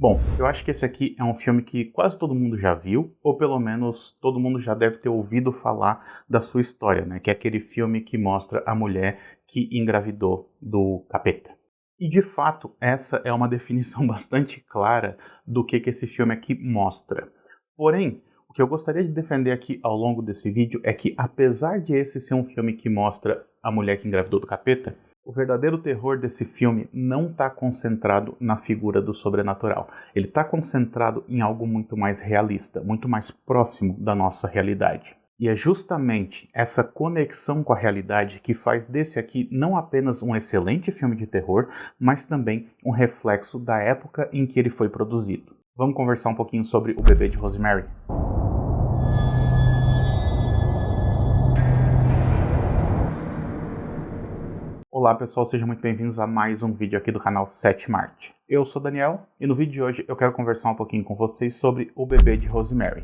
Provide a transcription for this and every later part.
Bom, eu acho que esse aqui é um filme que quase todo mundo já viu, ou pelo menos todo mundo já deve ter ouvido falar da sua história, né? Que é aquele filme que mostra a mulher que engravidou do capeta. E de fato, essa é uma definição bastante clara do que esse filme aqui mostra. Porém, o que eu gostaria de defender aqui ao longo desse vídeo é que, apesar de esse ser um filme que mostra a mulher que engravidou do capeta, o verdadeiro terror desse filme não está concentrado na figura do sobrenatural. Ele está concentrado em algo muito mais realista, muito mais próximo da nossa realidade. E é justamente essa conexão com a realidade que faz desse aqui não apenas um excelente filme de terror, mas também um reflexo da época em que ele foi produzido. Vamos conversar um pouquinho sobre O Bebê de Rosemary? Olá pessoal, sejam muito bem-vindos a mais um vídeo aqui do canal 7marte. Eu sou Daniel e no vídeo de hoje eu quero conversar um pouquinho com vocês sobre O Bebê de Rosemary.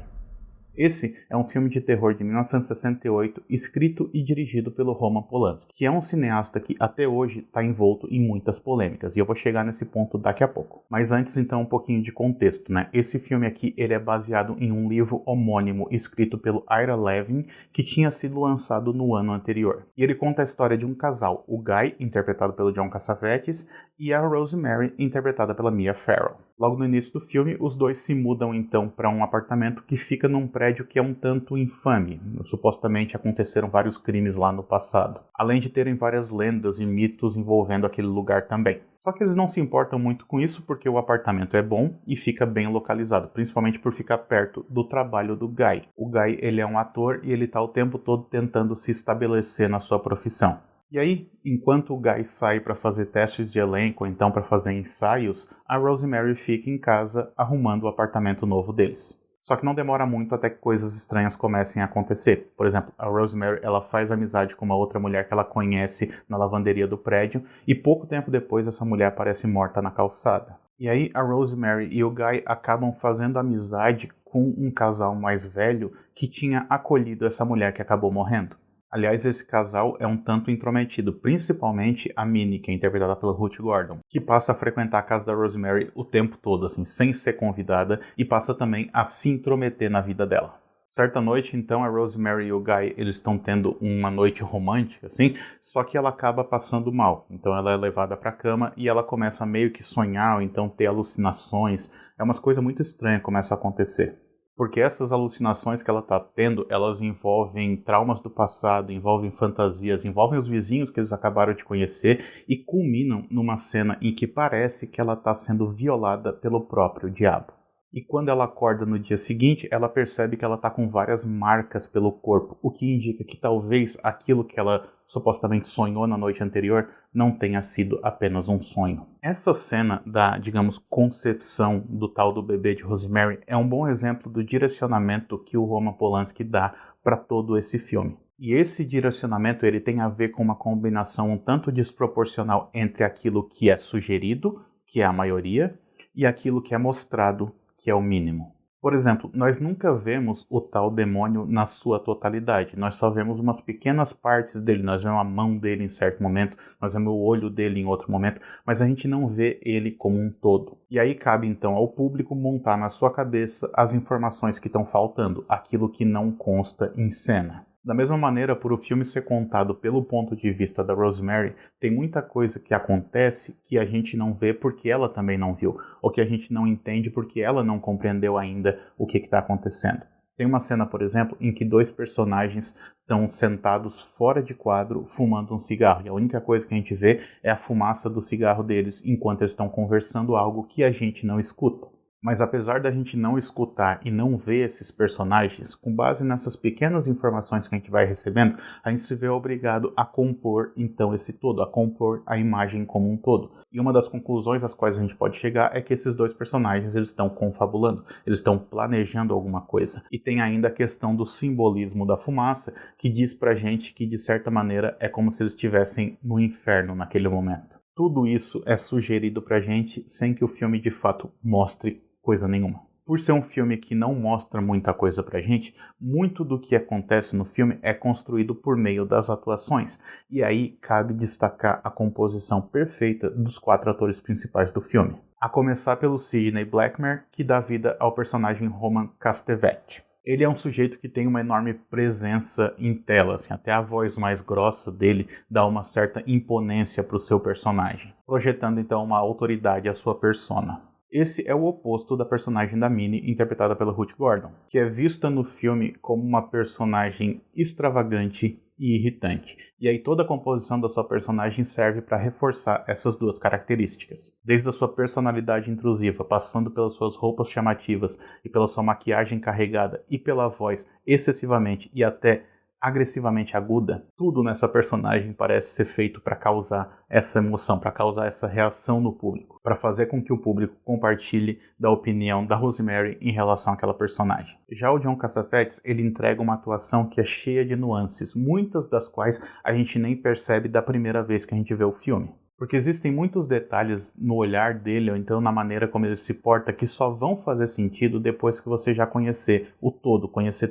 Esse é um filme de terror de 1968, escrito e dirigido pelo Roman Polanski, que é um cineasta que até hoje está envolto em muitas polêmicas, e eu vou chegar nesse ponto daqui a pouco. Mas antes, então, um pouquinho de contexto, né? Esse filme aqui, ele é baseado em um livro homônimo escrito pelo Ira Levin, que tinha sido lançado no ano anterior. E ele conta a história de um casal, o Guy, interpretado pelo John Cassavetes, e a Rosemary, interpretada pela Mia Farrow. Logo no início do filme, os dois se mudam então para um apartamento que fica num prédio que é um tanto infame. Supostamente aconteceram vários crimes lá no passado, além de terem várias lendas e mitos envolvendo aquele lugar também. Só que eles não se importam muito com isso porque o apartamento é bom e fica bem localizado, principalmente por ficar perto do trabalho do Guy. O Guy, ele é um ator e ele está o tempo todo tentando se estabelecer na sua profissão. E aí, enquanto o Guy sai para fazer testes de elenco, ou então para fazer ensaios, a Rosemary fica em casa arrumando o apartamento novo deles. Só que não demora muito até que coisas estranhas comecem a acontecer. Por exemplo, a Rosemary ela faz amizade com uma outra mulher que ela conhece na lavanderia do prédio e pouco tempo depois essa mulher aparece morta na calçada. E aí a Rosemary e o Guy acabam fazendo amizade com um casal mais velho que tinha acolhido essa mulher que acabou morrendo. Aliás, esse casal é um tanto intrometido, principalmente a Minnie, que é interpretada pela Ruth Gordon, que passa a frequentar a casa da Rosemary o tempo todo, assim, sem ser convidada, e passa também a se intrometer na vida dela. Certa noite, então, a Rosemary e o Guy, eles estão tendo uma noite romântica, assim, só que ela acaba passando mal. Então ela é levada para a cama e ela começa a meio que sonhar, ou então ter alucinações. É umas coisas muito estranhas que começam a acontecer. Porque essas alucinações que ela está tendo, elas envolvem traumas do passado, envolvem fantasias, envolvem os vizinhos que eles acabaram de conhecer e culminam numa cena em que parece que ela está sendo violada pelo próprio diabo. E quando ela acorda no dia seguinte, ela percebe que ela está com várias marcas pelo corpo, o que indica que talvez aquilo que ela supostamente sonhou na noite anterior não tenha sido apenas um sonho. Essa cena da, digamos, concepção do tal do bebê de Rosemary é um bom exemplo do direcionamento que o Roman Polanski dá para todo esse filme. E esse direcionamento ele tem a ver com uma combinação um tanto desproporcional entre aquilo que é sugerido, que é a maioria, e aquilo que é mostrado, que é o mínimo. Por exemplo, nós nunca vemos o tal demônio na sua totalidade, nós só vemos umas pequenas partes dele, nós vemos a mão dele em certo momento, nós vemos o olho dele em outro momento, mas a gente não vê ele como um todo. E aí cabe então ao público montar na sua cabeça as informações que estão faltando, aquilo que não consta em cena. Da mesma maneira, por o filme ser contado pelo ponto de vista da Rosemary, tem muita coisa que acontece que a gente não vê porque ela também não viu, ou que a gente não entende porque ela não compreendeu ainda o que está acontecendo. Tem uma cena, por exemplo, em que dois personagens estão sentados fora de quadro fumando um cigarro, e a única coisa que a gente vê é a fumaça do cigarro deles enquanto eles estão conversando algo que a gente não escuta. Mas apesar da gente não escutar e não ver esses personagens, com base nessas pequenas informações que a gente vai recebendo, a gente se vê obrigado a compor então esse todo, a compor a imagem como um todo. E uma das conclusões às quais a gente pode chegar é que esses dois personagens eles estão confabulando, eles estão planejando alguma coisa. E tem ainda a questão do simbolismo da fumaça, que diz pra gente que de certa maneira é como se eles estivessem no inferno naquele momento. Tudo isso é sugerido pra gente sem que o filme de fato mostre coisa nenhuma. Por ser um filme que não mostra muita coisa pra gente, muito do que acontece no filme é construído por meio das atuações, e aí cabe destacar a composição perfeita dos 4 atores principais do filme. A começar pelo Sidney Blackmer, que dá vida ao personagem Roman Castevet. Ele é um sujeito que tem uma enorme presença em tela, assim, até a voz mais grossa dele dá uma certa imponência para o seu personagem, projetando então uma autoridade à sua persona. Esse é o oposto da personagem da Minnie, interpretada pela Ruth Gordon, que é vista no filme como uma personagem extravagante e irritante. E aí toda a composição da sua personagem serve para reforçar essas duas características. Desde a sua personalidade intrusiva, passando pelas suas roupas chamativas e pela sua maquiagem carregada e pela voz excessivamente e até agressivamente aguda, tudo nessa personagem parece ser feito para causar essa emoção, para causar essa reação no público, para fazer com que o público compartilhe da opinião da Rosemary em relação àquela personagem. Já o John Cassavetes, ele entrega uma atuação que é cheia de nuances, muitas das quais a gente nem percebe da primeira vez que a gente vê o filme. Porque existem muitos detalhes no olhar dele, ou então na maneira como ele se porta, que só vão fazer sentido depois que você já conhecer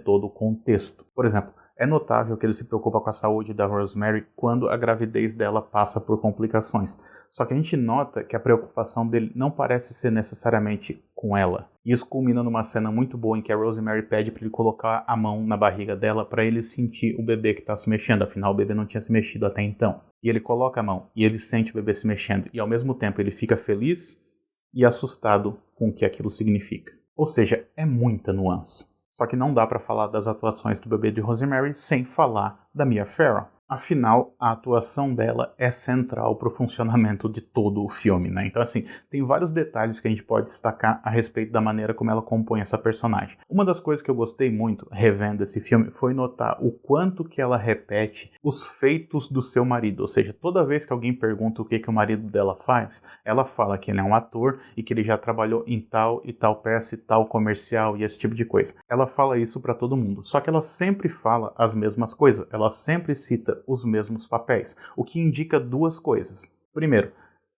todo o contexto. Por exemplo, é notável que ele se preocupa com a saúde da Rosemary quando a gravidez dela passa por complicações. Só que a gente nota que a preocupação dele não parece ser necessariamente com ela. Isso culmina numa cena muito boa em que a Rosemary pede para ele colocar a mão na barriga dela para ele sentir o bebê que está se mexendo, afinal o bebê não tinha se mexido até então. E ele coloca a mão e ele sente o bebê se mexendo e ao mesmo tempo ele fica feliz e assustado com o que aquilo significa. Ou seja, é muita nuance. Só que não dá para falar das atuações do bebê de Rosemary sem falar da Mia Farrow. Afinal, a atuação dela é central para o funcionamento de todo o filme, né? Então, assim, tem vários detalhes que a gente pode destacar a respeito da maneira como ela compõe essa personagem. Uma das coisas que eu gostei muito, revendo esse filme, foi notar o quanto que ela repete os feitos do seu marido. Ou seja, toda vez que alguém pergunta o que o marido dela faz, ela fala que ele é um ator e que ele já trabalhou em tal e tal peça e tal comercial e esse tipo de coisa. Ela fala isso para todo mundo, só que ela sempre fala as mesmas coisas, ela sempre cita os mesmos papéis, o que indica duas coisas. Primeiro,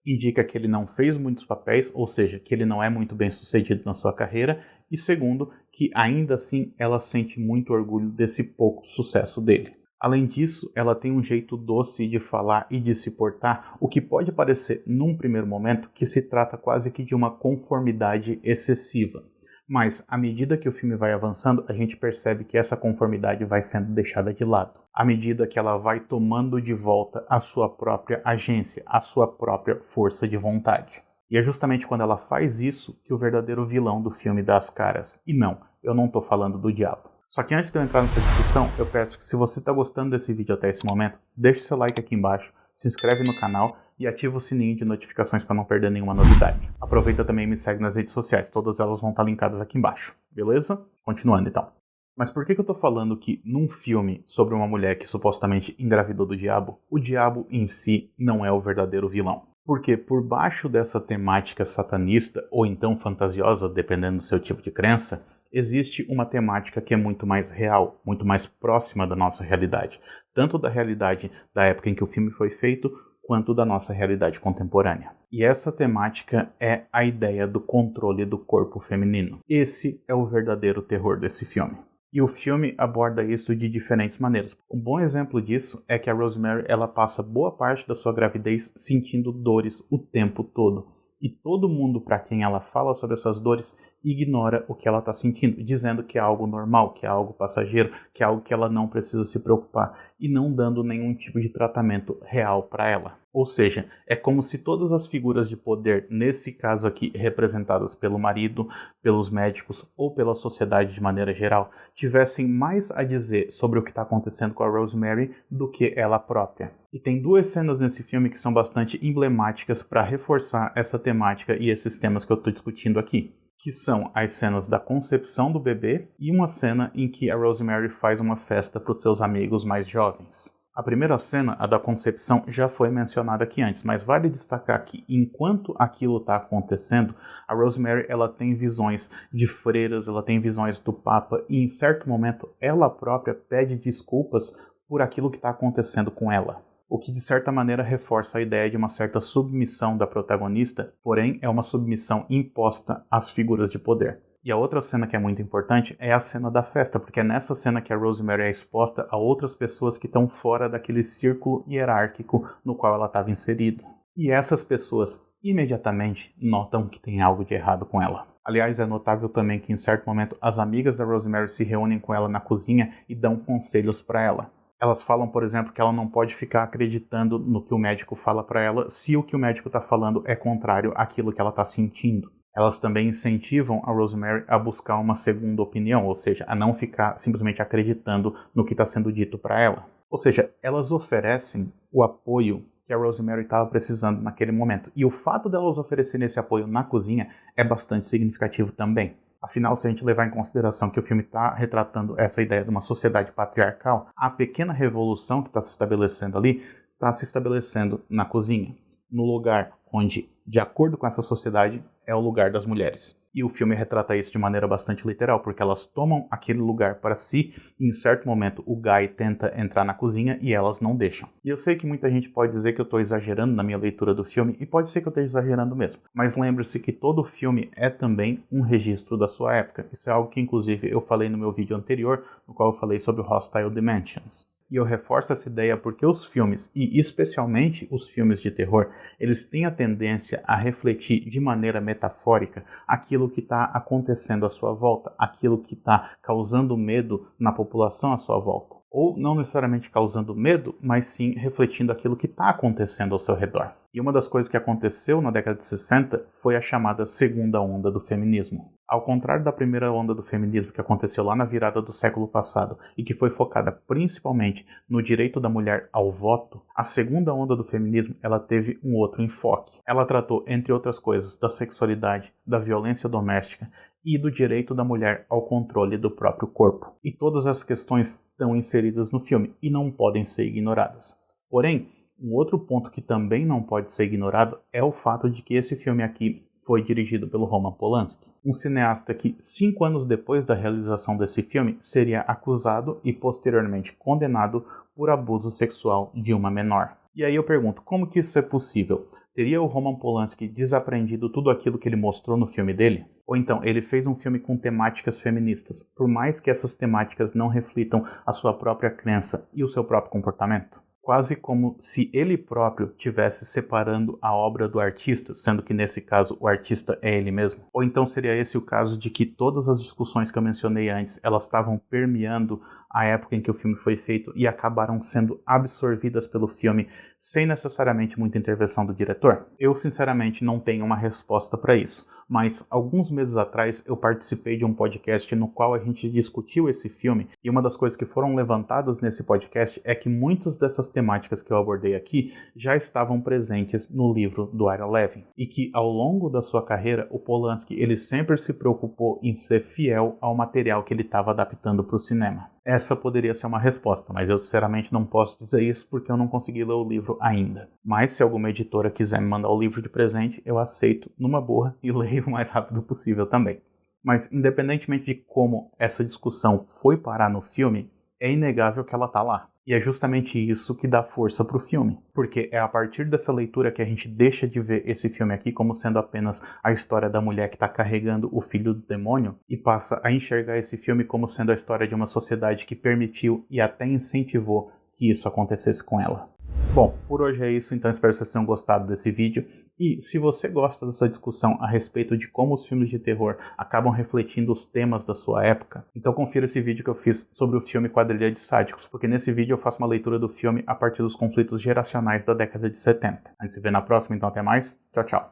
indica que ele não fez muitos papéis, ou seja, que ele não é muito bem sucedido na sua carreira, e segundo, que ainda assim ela sente muito orgulho desse pouco sucesso dele. Além disso, ela tem um jeito doce de falar e de se portar, o que pode parecer, num primeiro momento, que se trata quase que de uma conformidade excessiva. Mas, à medida que o filme vai avançando, a gente percebe que essa conformidade vai sendo deixada de lado. À medida que ela vai tomando de volta a sua própria agência, a sua própria força de vontade. E é justamente quando ela faz isso que o verdadeiro vilão do filme dá as caras. E não, eu não estou falando do diabo. Só que antes de eu entrar nessa discussão, eu peço que se você está gostando desse vídeo até esse momento, deixe seu like aqui embaixo, se inscreve no canal e ativa o sininho de notificações para não perder nenhuma novidade. Aproveita também e me segue nas redes sociais, todas elas vão estar linkadas aqui embaixo, beleza? Continuando então. Mas por que eu tô falando que num filme sobre uma mulher que supostamente engravidou do diabo, o diabo em si não é o verdadeiro vilão? Porque por baixo dessa temática satanista, ou então fantasiosa, dependendo do seu tipo de crença, existe uma temática que é muito mais real, muito mais próxima da nossa realidade. Tanto da realidade da época em que o filme foi feito, quanto da nossa realidade contemporânea. E essa temática é a ideia do controle do corpo feminino. Esse é o verdadeiro terror desse filme. E o filme aborda isso de diferentes maneiras. Um bom exemplo disso é que a Rosemary ela passa boa parte da sua gravidez sentindo dores o tempo todo. E todo mundo para quem ela fala sobre essas dores ignora o que ela está sentindo, dizendo que é algo normal, que é algo passageiro, que é algo que ela não precisa se preocupar, e não dando nenhum tipo de tratamento real para ela. Ou seja, é como se todas as figuras de poder, nesse caso aqui representadas pelo marido, pelos médicos ou pela sociedade de maneira geral, tivessem mais a dizer sobre o que está acontecendo com a Rosemary do que ela própria. E tem duas cenas nesse filme que são bastante emblemáticas para reforçar essa temática e esses temas que eu estou discutindo aqui, que são as cenas da concepção do bebê e uma cena em que a Rosemary faz uma festa para os seus amigos mais jovens. A primeira cena, a da concepção, já foi mencionada aqui antes, mas vale destacar que enquanto aquilo está acontecendo, a Rosemary ela tem visões de freiras, ela tem visões do Papa e em certo momento ela própria pede desculpas por aquilo que está acontecendo com ela. O que de certa maneira reforça a ideia de uma certa submissão da protagonista, porém é uma submissão imposta às figuras de poder. E a outra cena que é muito importante é a cena da festa, porque é nessa cena que a Rosemary é exposta a outras pessoas que estão fora daquele círculo hierárquico no qual ela estava inserida. E essas pessoas imediatamente notam que tem algo de errado com ela. Aliás, é notável também que em certo momento as amigas da Rosemary se reúnem com ela na cozinha e dão conselhos para ela. Elas falam, por exemplo, que ela não pode ficar acreditando no que o médico fala para ela se o que o médico está falando é contrário àquilo que ela está sentindo. Elas também incentivam a Rosemary a buscar uma segunda opinião, ou seja, a não ficar simplesmente acreditando no que está sendo dito para ela. Ou seja, elas oferecem o apoio que a Rosemary estava precisando naquele momento. E o fato delas oferecerem esse apoio na cozinha é bastante significativo também. Afinal, se a gente levar em consideração que o filme está retratando essa ideia de uma sociedade patriarcal, a pequena revolução que está se estabelecendo ali está se estabelecendo na cozinha, no lugar onde, de acordo com essa sociedade, é o lugar das mulheres. E o filme retrata isso de maneira bastante literal, porque elas tomam aquele lugar para si e em certo momento o Guy tenta entrar na cozinha e elas não deixam. E eu sei que muita gente pode dizer que eu estou exagerando na minha leitura do filme, e pode ser que eu esteja exagerando mesmo. Mas lembre-se que todo filme é também um registro da sua época. Isso é algo que inclusive eu falei no meu vídeo anterior, no qual eu falei sobre o Hostile Dimensions. E eu reforço essa ideia porque os filmes, e especialmente os filmes de terror, eles têm a tendência a refletir de maneira metafórica aquilo que está acontecendo à sua volta, aquilo que está causando medo na população à sua volta. Ou não necessariamente causando medo, mas sim refletindo aquilo que está acontecendo ao seu redor. E uma das coisas que aconteceu na década de 60 foi a chamada segunda onda do feminismo. Ao contrário da primeira onda do feminismo que aconteceu lá na virada do século passado e que foi focada principalmente no direito da mulher ao voto, a segunda onda do feminismo ela teve um outro enfoque. Ela tratou, entre outras coisas, da sexualidade, da violência doméstica e do direito da mulher ao controle do próprio corpo. E todas essas questões estão inseridas no filme e não podem ser ignoradas. Porém, um outro ponto que também não pode ser ignorado é o fato de que esse filme aqui foi dirigido pelo Roman Polanski, um cineasta que 5 anos depois da realização desse filme seria acusado e posteriormente condenado por abuso sexual de uma menor. E aí eu pergunto, como que isso é possível? Teria o Roman Polanski desaprendido tudo aquilo que ele mostrou no filme dele? Ou então, ele fez um filme com temáticas feministas, por mais que essas temáticas não reflitam a sua própria crença e o seu próprio comportamento? Quase como se ele próprio estivesse separando a obra do artista, sendo que nesse caso o artista é ele mesmo. Ou então seria esse o caso de que todas as discussões que eu mencionei antes, elas estavam permeando a época em que o filme foi feito e acabaram sendo absorvidas pelo filme sem necessariamente muita intervenção do diretor? Eu sinceramente não tenho uma resposta para isso, mas alguns meses atrás eu participei de um podcast no qual a gente discutiu esse filme e uma das coisas que foram levantadas nesse podcast é que muitas dessas temáticas que eu abordei aqui já estavam presentes no livro do Ira Levin e que ao longo da sua carreira o Polanski ele sempre se preocupou em ser fiel ao material que ele estava adaptando para o cinema. Essa poderia ser uma resposta, mas eu sinceramente não posso dizer isso porque eu não consegui ler o livro ainda. Mas se alguma editora quiser me mandar o livro de presente, eu aceito numa boa e leio o mais rápido possível também. Mas independentemente de como essa discussão foi parar no filme, é inegável que ela tá lá. E é justamente isso que dá força pro filme. Porque é a partir dessa leitura que a gente deixa de ver esse filme aqui como sendo apenas a história da mulher que está carregando o filho do demônio e passa a enxergar esse filme como sendo a história de uma sociedade que permitiu e até incentivou que isso acontecesse com ela. Bom, por hoje é isso, então espero que vocês tenham gostado desse vídeo. E se você gosta dessa discussão a respeito de como os filmes de terror acabam refletindo os temas da sua época, então confira esse vídeo que eu fiz sobre o filme Quadrilha de Sádicos, porque nesse vídeo eu faço uma leitura do filme a partir dos conflitos geracionais da década de 70. A gente se vê na próxima, então até mais. Tchau, tchau.